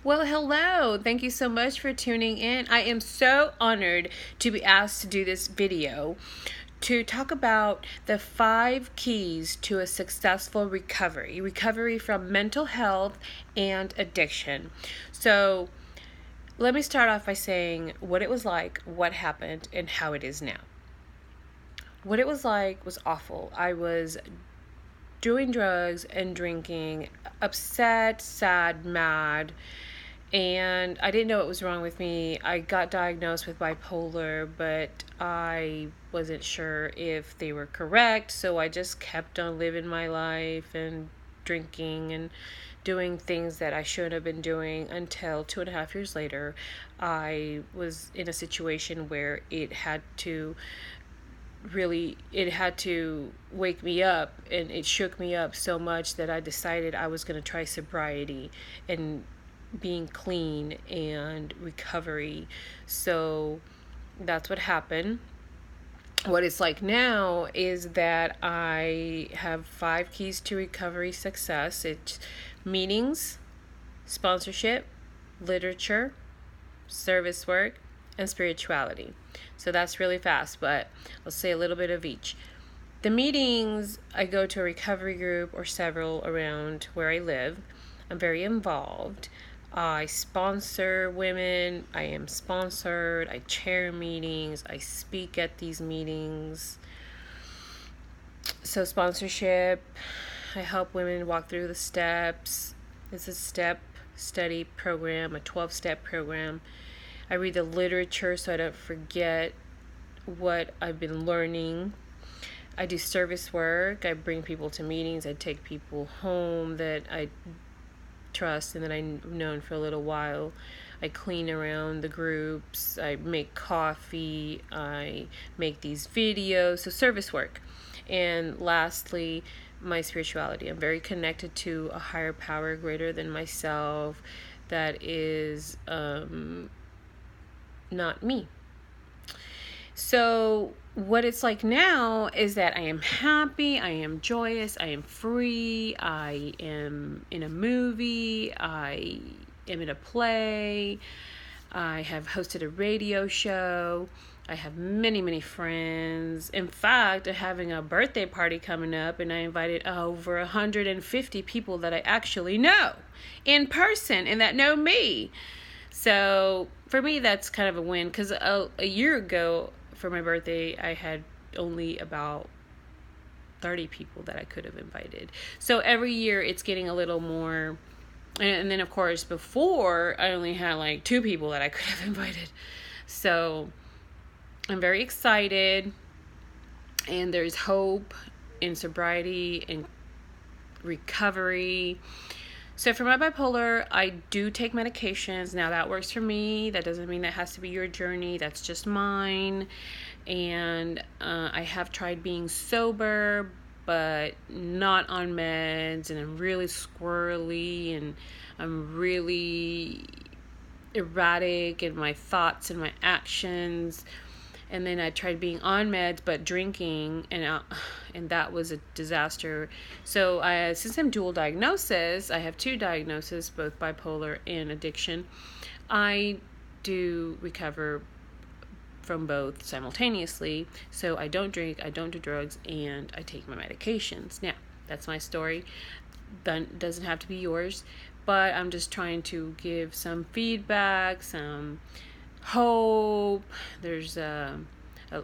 Well, hello. Thank you so much for tuning in. I am so honored to be asked to do this video to talk about the 5 keys to a successful recovery from mental health and addiction. So, let me start off by saying what it was like, what happened, and how it is now. What it was like was awful. I was doing drugs and drinking, upset, sad, mad, and I didn't know what was wrong with me. I got diagnosed with bipolar, but I wasn't sure if they were correct, so I just kept on living my life and drinking and doing things that I shouldn't have been doing until 2.5 years later, I was in a situation where it had to wake me up, and it shook me up so much that I decided I was going to try sobriety and being clean and recovery. So that's what happened. What it's like now is that I have 5 keys to recovery success. It's meetings, sponsorship, literature, service work, and spirituality. So that's really fast, but I'll say a little bit of each. The meetings, I go to a recovery group or several around where I live. I'm very involved. I sponsor women. I am sponsored. I chair meetings. I speak at these meetings. So sponsorship, I help women walk through the steps. It's a step study program, a 12-step program. I read the literature so I don't forget what I've been learning. I do service work. I bring people to meetings. I take people home that I trust and that I've known for a little while. I clean around the groups. I make coffee. I make these videos. So service work. And lastly, my spirituality. I'm very connected to a higher power greater than myself that is not me. So what it's like now is that I am happy, I am joyous, I am free, I am in a movie, I am in a play, I have hosted a radio show, I have many, many friends. In fact, I'm having a birthday party coming up, and I invited over 150 people that I actually know in person and that know me. So for me, that's kind of a win, because a year ago for my birthday, I had only about 30 people that I could have invited. So every year it's getting a little more. And then, of course, before I only had like 2 people that I could have invited. So I'm very excited, and there's hope in sobriety and recovery. So for my bipolar, I do take medications. Now that works for me. That doesn't mean that has to be your journey. That's just mine. And I have tried being sober, but not on meds. And I'm really squirrely, and I'm really erratic in my thoughts and my actions. And then I tried being on meds but drinking, and that was a disaster. So since I'm dual diagnosis, I have 2 diagnoses, both bipolar and addiction. I do recover from both simultaneously. So I don't drink, I don't do drugs, and I take my medications. Now, that's my story. That doesn't have to be yours, but I'm just trying to give some feedback, some hope. There's a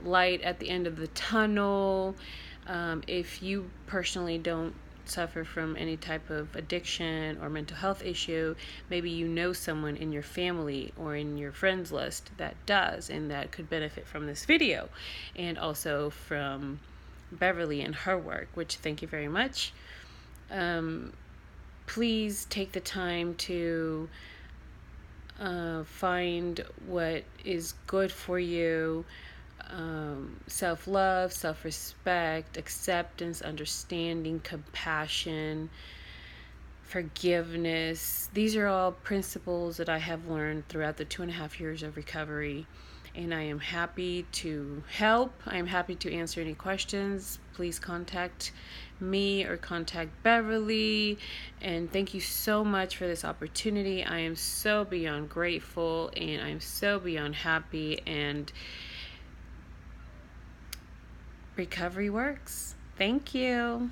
light at the end of the tunnel. If you personally don't suffer from any type of addiction or mental health issue, maybe you know someone in your family or in your friends list that does, and that could benefit from this video, and also from Beverly and her work, which thank you very much. Please take the time to find what is good for you. Self-love, self-respect, acceptance, understanding, compassion, forgiveness. These are all principles that I have learned throughout the 2.5 years of recovery, and I am happy to help. I am happy to answer any questions. Please contact me or contact Beverly. And thank you so much for this opportunity. I am so beyond grateful, and I'm so beyond happy, and recovery works. Thank you.